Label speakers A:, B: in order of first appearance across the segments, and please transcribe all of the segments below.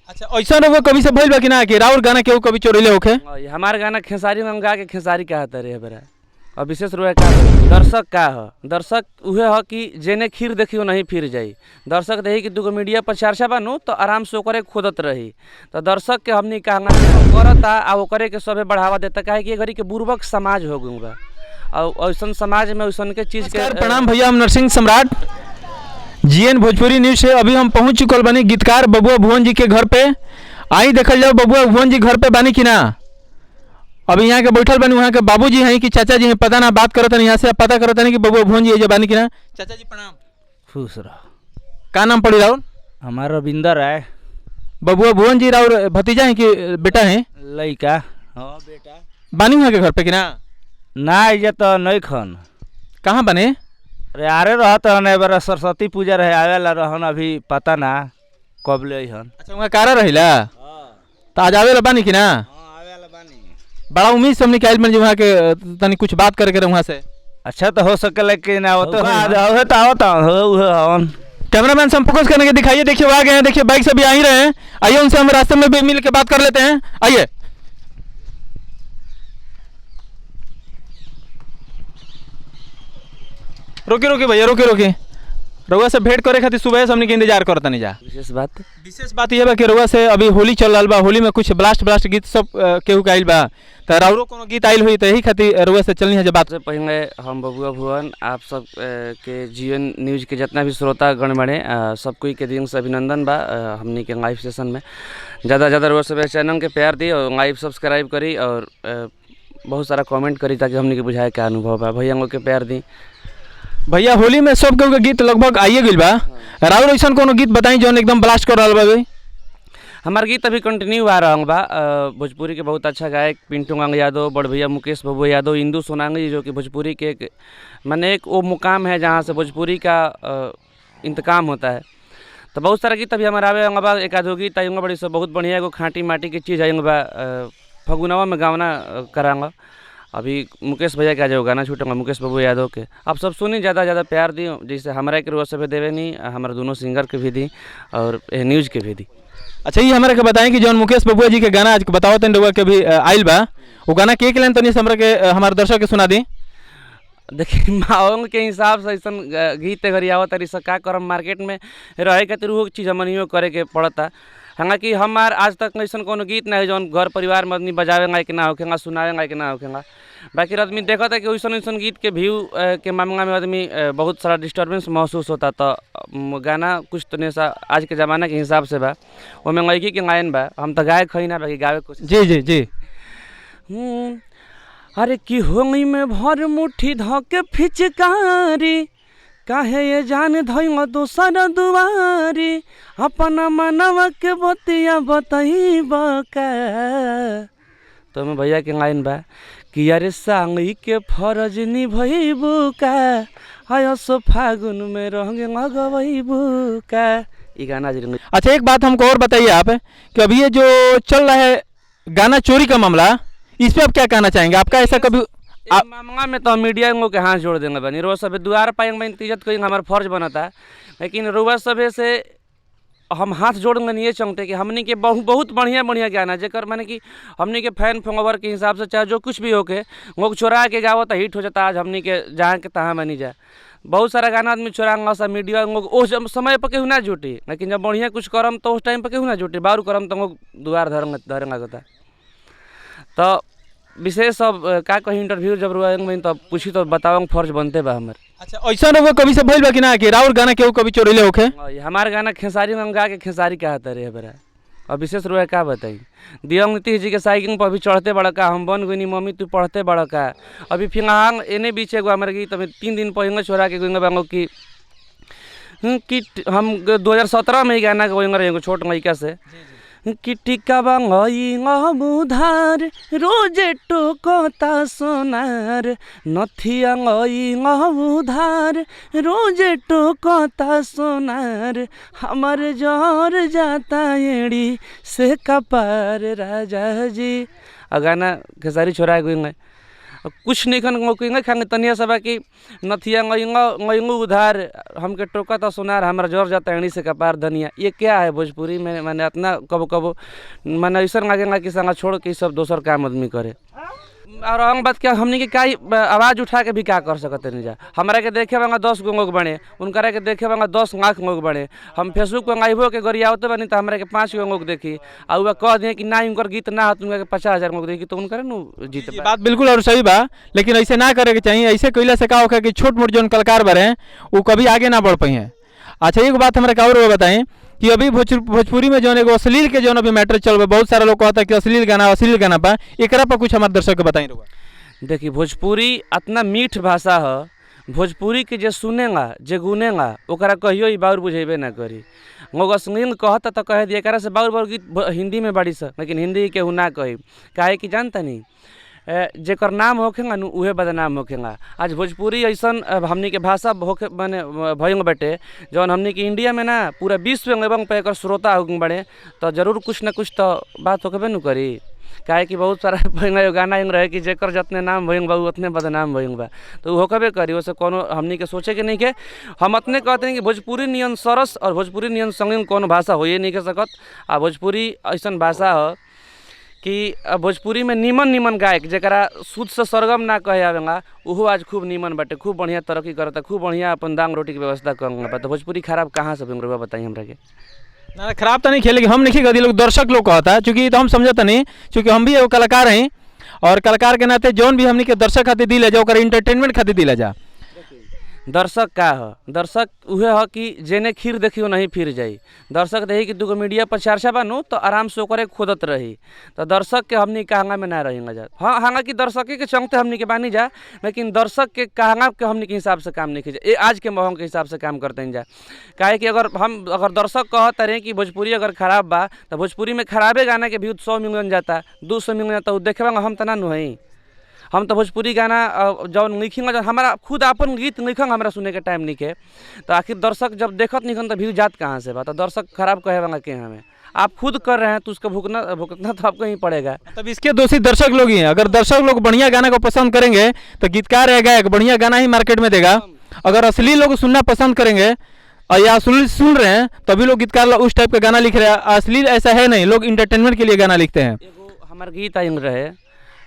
A: अच्छा, ऐसा रहुआ कभी से भइल बा कि ना कि राउर गाना केहू कभी चोरैले होखे?
B: हमार गाना खेसारी में हम गा के खेसारी कहते रहे बरा। और विशेष रूप का दर्शक का ह दर्शक उहे ह कि जेने खीर देखियो नहीं फिर जाई। दर्शक देखी कि दूगो मीडिया पर चर्चा बनू तो आराम से ओकरे खोदत रही। तो दर्शक के हमनी कहना करता आ ओकरे के सबे बढ़ावा देता काहे कि घड़ी के बुर्बक समाज हो गइल बा। और ऐसन समाज में ऐसन के चीज के
A: प्रणाम भैया, हम नरसिंह सम्राट जीएन भोजपुरी न्यूज से अभी हम पहुंच चुकल बानी गीतकार बबुआ भुवन जी के घर पे। आई देखल जाओ बबुआ भुवन जी घर पे बानी कि ना। अभी यहाँ के बैठल बानी, वहाँ के बाबूजी हैं कि चाचा जी हैं पता ना, बात करत यहाँ से पता करत नहीं कि बबुआ भुवन जी ये बानी कि ना। चाचा जी प्रणाम।
B: खुश रहो।
A: का नाम पड़ी राउर?
B: हमारा रविंदर है।
A: बबुआ भुवन जी राउर भतीजा है कि बेटा है?
B: लड़का। हाँ बेटा।
A: बानी वहाँ के घर पे कि ना?
B: ना ये तो नहीं खन।
A: कहाँ बने?
B: अरे आरे रहत हन बार सरस्वती पूजा रहे आवेला रहन, अभी पता ना कब ले हन।
A: अच्छा, वहाँ कारा रहिला तो आज आवेला बानी कि ना?
B: आवेला बानी।
A: बड़ा उम्मीद से हमने कि आइल बन जी वहाँ के तनी कुछ बात करके वहाँ से।
B: अच्छा तो हो सके कि ना हो तो आवता हन।
A: कैमरामैन से हम फोकस करने के दिखाइए। देखिए वो आ गए हैं, देखिए बाइक से भी आ ही रहे हैं। आइए उनसे हम रास्ते में भी मिल के बात कर लेते हैं। आइए। रोके रोके भैया, रोके रोके। रउआ से भेंट करे खातिर सुबह से हमने के इंतजार करता नहीं जा। विशेष बात ये बा कि रउआ से अभी होली चल रहा बा, होली में कुछ ब्लास्ट गीत सब केहू के आइल बा, तो राउरो कोनो गीत आइल हुई तो यही खातिर रउआ से चलनी है। जब बात
B: से पहले हम बबुआ भुवन आप सब के जीएन न्यूज के जितना भी श्रोता गण बने सब कोई के दिन से अभिनंदन बा। हमनी के लाइव सेशन में ज़्यादा ज़्यादा रउआ सब चैनल के प्यार दी और लाइव सब्सक्राइब करी और बहुत सारा कमेंट करी ताकि हमनी के बुझाए क्या अनुभव बा। भैया लोग के प्यार दी।
A: भैया होली में सब केहू के गीत लगभग आइए गइल बा। राउर ऐसा कोनो गीत बताई जौन एकदम ब्लास्ट कर रहा बा भाई?
B: हमार गीत अभी कंटिन्यू आ रहा बा। भोजपुरी के बहुत अच्छा गायक पिंटू गांग यादव, बड़ भैया मुकेश बबुआ यादव, इंदू सोनांगी जो कि भोजपुरी के माने एक वो मुकाम है जहाँ से भोजपुरी का इंतकाम होता है। तो बहुत सारा गीत अभी हमारा आवे बा। एक आधो गीत आएंगे बड़ी सब बहुत बढ़िया एगो खाटी माटी की चीज़ आएंगे बा। फगुनवा में गावना करांगा। अभी मुकेश भैया का जो गाना छूटेंगे मुकेश बबुआ यादव के, आप सब सुनी, ज़्यादा प्यार दी। जैसे हमारा के रोज सब देवे नहीं, हमारे दोनों सिंगर के भी दी और न्यूज़ के भी दी।
A: अच्छा, ये हमारे के बताएं कि जौन मुकेश बबुआ जी के गाना आज बताओ तन रउआ के भी आइल बा, वो गाना के लाइन तनी हमरा के हमारे दर्शक के सुना दी।
B: देखिए माओंग के हिसाब से ऐसा गीत घरी आवत तरी से का करम मार्केट में रहे खातिर वो चीज़ हमनियो करे के पड़ता। हालांकि हमार आज तक ऐसा कोनो गीत ना है जौन घर परिवार में आदमी बजावेगा कि ना होखेगा, सुनावेगा कि ना होखेगा। बाकी आदमी देखा था कि वैसा गीत के व्यू के मामला में आदमी बहुत सारा डिस्टर्बेंस महसूस होता। तो गाना कुछ तो नहीं आज के ज़माना के हिसाब से बा, वो में लड़की के गायन बा। हम तो गायक खई ना, बाकी गावे कुछ।
A: जी जी जी।
B: अरे कि होंगी में भर मुट्ठी धके फिचकारी, काहे ये जान धइल दोसर दुआरी, अपना मनवा के बतिया बताइब का। तो मैं भैया के लाइन बा कि यारे सांगी के फरज निभइबू का, हाय सो फागुन में रंग लगवइबू का। ये गाना।
A: अच्छा, एक बात हमको और बताइए आप कि अभी ये जो चल रहा है गाना चोरी का मामला, इस पे आप क्या कहना चाहेंगे? आपका ऐसा कभी
B: मामला में तो मीडिया के हाथ जोड़ देंगे बनी। रोज सब द्वार पाएंगे इज्जत करेंगे, हमारा फर्ज बनता। लेकिन रोज सभे से हम हाथ जोड़ेंगे नहीं, ये चाहते कि हमने के बहुत बढ़िया गाना जेकर माने कि हमने के फैन फॉलोवर के हिसाब से चाहे जो कुछ भी होके वो चोरा के गावत हिट हो जाता। आज हमने के जहाँ के तहाँ बनी जाए। बहुत सारा गाना आदमी चोरांगा सा मीडिया उस समय पर केहू ना जुटी, लेकिन जब बढ़िया कुछ करम तो उस टाइम पर केहू ना जुटी। बारू करम तो द्वार धरेंगे होता। तो विशेष सब का कहीं इंटरव्यू जब रुआएंगे तो पूछी तो बताओ, फर्ज बनते बा हमार।
A: अच्छा, ऐसा रउआ कभी से भइल बा कि ना कि राउर गाना केहू कभी चोरैले होखे?
B: हमार गाना खेसारी में हम गा के खेसारी कहते रहे बरा। और विशेष रुआ का बताई, दियंग नीतीश जी के साइकिल पर अभी चढ़ते बड़ा का, हम बन गई मम्मी तू पढ़ते बड़ा का। अभी फिलहाल एने बीच एगो हमारे गीत अभी 3 दिन पहले छोड़ा के गोइंगे बांगो कि हम 2017 में ही गाना गोइंगे रहे छोट लड़का से कि टिका बांगई बुधार रोजे टोकता सोनार, नथिया गई बुधार रोजे टोकता सोनार, हमार जर जाता एड़ी से कपार राजा जी। और गाना खेसारी छोड़ा गई कुछ नहीं खन कहीं खाएंगे तनिया सब कि नथिया ngayungu उधार हमके टोका तो सुनार हमारा जोर जाता है से कपार धनिया। ये क्या है भोजपुरी में? मैंने इतना कबो कबो मैंने ऐसा मांगेगा कि संगा छोड़ के सब दोसर काम आदमी करे। और हम बात क्या हमने के काई आवाज़ उठा के भी क्या कर सकते नहीं जा। हमारा के देखे वांगा 10 गोंग बने, उनकरा के देखे वांगा 10 आँख गोंग बने। हम फेसबुक पर आइबो के गरियावते बनी तो हमारे के 5 गोंग देखी और वह कह दिए कि ना उनकर गीत ना हो तुमके 50,000 गोंग देखी तो उनकर नु जीत
A: ये बात बिल्कुल और सही बा, लेकिन ऐसे ना करे के चाहिए। ऐसे कैला से का होगा कि छोट मोट जो कलाकार बने वो कभी आगे ना बढ़ पाई हैं। अच्छा एक बात हमारे का और बताएं कि अभी भोजपुरी में जो एगो अश्लील के जो अभी मैटर चल रहा, बहुत सारा लोग कहता है कि अश्लील गाना बा, एकरा पर कुछ हमारे दर्शक के बताई रहुआ।
B: देखिए भोजपुरी इतना मीठ भाषा है, भोजपुरी के जे सुनेगा जे गुनेगा ओकरा कहियो ही बाउर बुझेबे ना करी। मगर संगीन कहता तो कह दिए एकरा से बाउर गीत हिंदी में बड़ी सा, लेकिन हिंदी केहू ना कही काहे कि जानता नहीं जेकर नाम होखेगा नु उहे बदनाम होखेगा। आज भोजपुरी ऐसन हमनी के भाषा होके माने भयंग बटे जौन हमनी के इंडिया में ना पूरा विश्व एवं पे एकर श्रोता हो बड़े तो जरूर कुछ ना कुछ तो बात होके नु करी। काहे कि बहुत सारा भयंग गाना इन रहे कि जेकर जतने नाम भयंग बा उतने बदनाम भयंग बा, तो होकबे करी। वैसे कोनो हमनी के सोचे के नहीं के हम अपने कहते हैं कि भोजपुरी नियन सरस और भोजपुरी नियन संगीन कोनो भाषा हो नहीं के सकत। आ भोजपुरी ऐसन भाषा है कि भोजपुरी में नीमन गायक जरा शुद्ध से सरगम ना कहे आवेगा उहो आज खूब नीमन बाटे, खूब बढ़िया तरक्की करता, खूब बढ़िया अपन दांग रोटी की व्यवस्था कर। तो भोजपुरी खराब कहाँ से भयंग बताइए हमरा के?
A: ना खराब तो नहीं खेले हम नहीं गदी लोग दर्शक लोग कहता है, चूँकि तो हम समझता नहीं, चूँकि हम भी एगो कलाकार हैं और कलाकार के नाते जौन भी हमनी के दर्शक खातिर दिले जा ओकर इंटरटेनमेंट खातिर दिला जा।
B: दर्शक का है? दर्शक उहे है कि जेने खीर देखियो नहीं फिर जाई। दर्शक देखी कि दूगो मीडिया पर चर्चा बनू तो आराम से ओकरे खोदत रही। तो दर्शक के हमनी कहंगा में ना रहेंगे जा। हाँ हाँ कि दर्शक के चंगते हमनी के बानी जा, लेकिन दर्शक के कहंगा के हमनी के हिसाब से काम नहीं कीजिए। ये आज के माहौल के हिसाब से काम करते हैं जा। काहे कि अगर दर्शक कहत रहे कि भोजपुरी अगर खराब बा तो भोजपुरी में खराबे गाना के व्यूज 100 मिलियन जाता, 200 मिलियन जाता, देखे हम तो ना नुहई। हम तो भोजपुरी गाना जौन लिखेंगे हमारा खुद अपन गीत लिखेंगे हमारा सुने के टाइम नहीं के, तो आखिर दर्शक जब देखत नहीं तो व्यू जात कहाँ से बा? तो दर्शक खराब कहेगा के हमें आप खुद कर रहे हैं तो उसका भुगतना तो आपको ही पड़ेगा।
A: तब इसके दोषी दर्शक लोग ही हैं। अगर दर्शक लोग बढ़िया गाना को पसंद करेंगे तो गीतकार रहेगा एक बढ़िया गाना ही मार्केट में देगा। अगर असली लोग सुनना पसंद करेंगे और या सुन रहे हैं तभी लोग गीतकार उस टाइप का गाना लिख रहे हैं। असली ऐसा है नहीं, लोग इंटरटेनमेंट के लिए गाना लिखते हैं।
B: हमारे गीत आएंगे रहे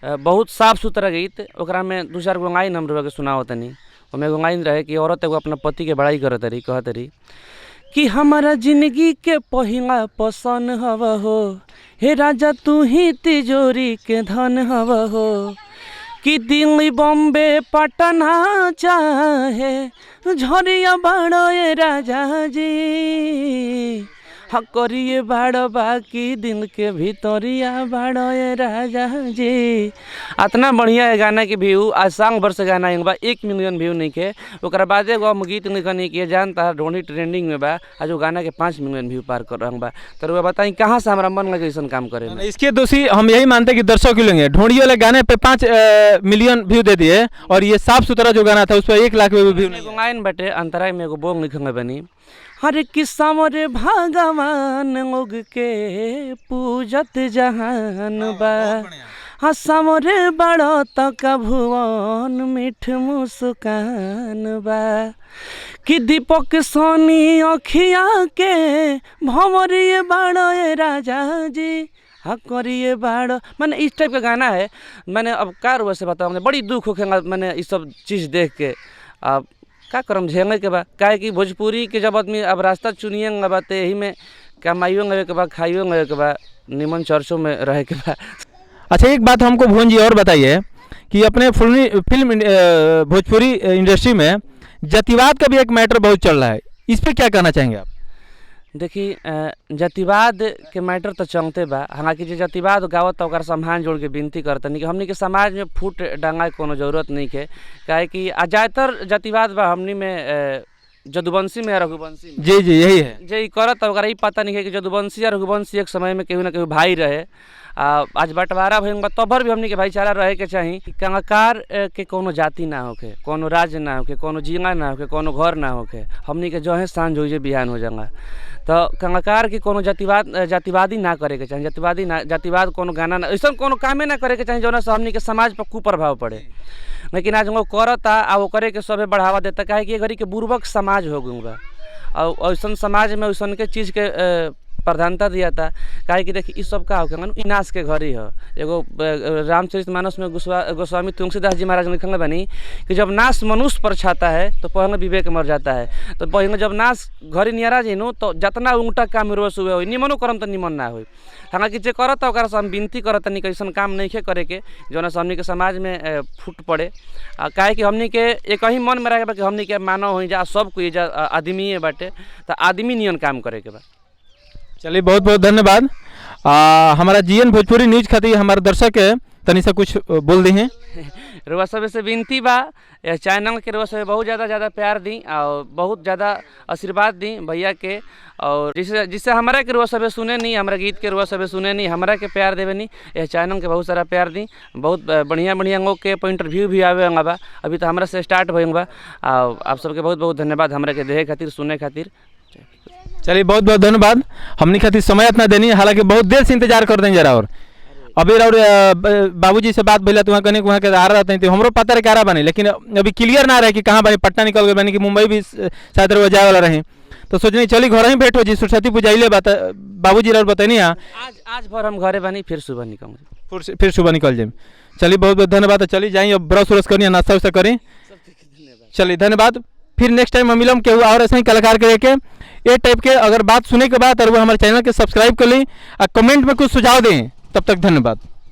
B: बहुत साफ सुथरा गीत, ओकरा में 2-4 गोंगाइन हम रह के सुनाओ तनी। ओमे गोंगाइन रहे कि औरत एगो अपना पति के बड़ाई करत रही, कहत रही कि हमारा जिंदगी के पहिला पसंद हव हो, हे राजा तू ही तिजोरी के धन हव हो, कि दिल्ली बॉम्बे पटना चाहे झरिया बड़ो ये राजा जी, हाँ करिए बाड़ो बाकी दिल के भीतरिया बाड़ो ये राजा जी। इतना बढ़िया है गाना के व्यू आज सांग वर्ष गाना एक बा 1 मिलियन व्यू नहीं के। ओकरा बाद एगो हम गीत लिखनी किए जानता ढोनी ट्रेंडिंग में बा, आज वो गाना के 5 मिलियन व्यू पार कर रहा बा। तो वह बताई कहाँ से हमारा मन लगे ऐसा काम करे?
A: इसके दोषी हम यही मानते कि दर्शक ही लेंगे। ढोंडी वाले गाने पे 5 मिलियन व्यू दे दिए और ये साफ सुथरा जो गाना था उस पर 1 लाख व्यू नहीं।
B: बटे अंतराय में एगो बोंग लिखेंगे बनी, हरे किस्सा मोरे भगवान लोग के पूजत जहान बा, हंसा मोरे बड़ो तक भुवन मीठ मुस्कान बा, कि दीपक सोनी अखिया के भंवरिए बड़ो ये राजा जी, हाँ करिए बाड़ो। मैंने इस टाइप का गाना है। मैंने अब कार वैसे बताओ मैंने बड़ी दुख होखेगा मैंने इस सब चीज़ देख के। अब का करम झेंगे के बाद काहे कि भोजपुरी के जब आदमी अब रास्ता चुनिएंगे बा तो यही में कमाइयो गए के बाद खाइयो गए के बाद निमन चर्चों में रहे के बाद।
A: अच्छा एक बात हमको भुवन जी और बताइए कि अपने फिल्म भोजपुरी इंडस्ट्री में जातिवाद का भी एक मैटर बहुत चल रहा है, इस पर क्या कहना चाहेंगे आप?
B: देखिए जातिवाद के मैटर तो चलते बा, हालांकि जो जातिवाद गावत तो ओकर सम्मान जोड़ के विनती करता नहीं कि हमनी के समाज में फूट डांगा के कोनो जरूरत नहीं के। काहे कि ज़्यादातर जातिवाद बा हमनी में जदुवंशी में या रघुवंशी में।
A: जी यही है जे
B: करत ओकरा ही पता नहीं है कि जदुवंशी या रघुवंशी एक समय में केहू ना केहू भाई रहे। आज बंटवारा भइल तबर भी हमनी के भाईचारा रहे के चाही। कलाकार के कोनो जाति ना होके, कोनो राज्य ना होके, कोनो जिला ना होके, कोनो घर ना होके, हमनी के जो है सांझ हो बिहान हो जाएगा। तो कलाकार के कोनो जातिवादी ना करे के चाही, जातिवाद कोनो गाना ना ऐसा कोनो कामे ना करे के चाही जौना से हमनी के समाज पर कुप्रभाव पड़े। लेकिन आज वो करता आ वो करे के सबे बढ़ावा देता, काहे कि घड़ी के बुर्बक समाज हो गई बा और ऐसा समाज में वैसन के चीज़ के प्रधानता दिया था। काहे कि देखिए इस सब का होगा ई नाश के घर ही है। एगो रामचरितमानस में गोस्वामी तुलसीदास जी महाराज लिखल बनी कि जब नाश मनुष्य पर छाता है तो पहले विवेक मर जाता है। तो पहले जब नाश घरी नियरा जी तो जितना उंगटा काम रोस हुए हो निमनो करम तो निमन ना हो। हालांकि जे करता ओकरा से हम विनती करत नहीं कैसन काम नहीं करे के जौना से हमनी के समाज में फूट पड़े। काहे कि हमनी के एक ही मन में रहे कि हमनी के मानव हो जा सब कोई जा आदमी बाटे तो आदमी नियन काम करे के बा।
A: चलिए बहुत बहुत धन्यवाद। हमारा जीएन भोजपुरी न्यूज खातिर हमारे दर्शक है तनी से कुछ बोल दी हैं।
B: रुआ सब से विनती बा चैनल के रुआ सब बहुत ज़्यादा प्यार दी और बहुत ज़्यादा आशीर्वाद दी भैया के, और जिससे हमारा के रुआ सब सुने नहीं, हमारा गीत के रुआ सब सुने नहीं, हमारा के प्यार देवे नहीं, यह चैनल के बहुत सारा प्यार दी। बहुत बढ़िया लोग के इंटरव्यू भी आवे बा, अभी तो हमारा से स्टार्ट भइल बा। आप सबके बहुत बहुत धन्यवाद हमारा के देखे खातिर सुने खातिर।
A: चलिए बहुत बहुत धन्यवाद। हमने खातिर समय इतना देनी, हालांकि बहुत देर से इंतजार कर दें जरा। और अभी और बाबूजी से बात भैया तो वहाँ कहने वहाँ के आ रहा था तो हमरो पता रहे कह बनी, लेकिन अभी क्लियर ना रहे कि कहाँ बनी, पटना निकल गए बनी कि मुंबई भी शायद वो जाए वाला रहे। तो सोचनी चली घर ही बैठो जी सरस्वती पूजा ले बात बाबूजी और बताइए।
B: आज भर हम घरे बनी, फिर सुबह निकलेंगे,
A: फिर सुबह निकल जाए। चलिए बहुत बहुत धन्यवाद। चलिए जाइए अब ब्रश व्रश करिए, नाश्ता वास्ता करें। चलिए धन्यवाद। फिर नेक्स्ट टाइम हम मिलम के और ऐसे ही कलाकार के लेके ये टाइप के अगर बात सुने के बाद और वो हमारे चैनल के सब्सक्राइब कर लें और कमेंट में कुछ सुझाव दें। तब तक धन्यवाद।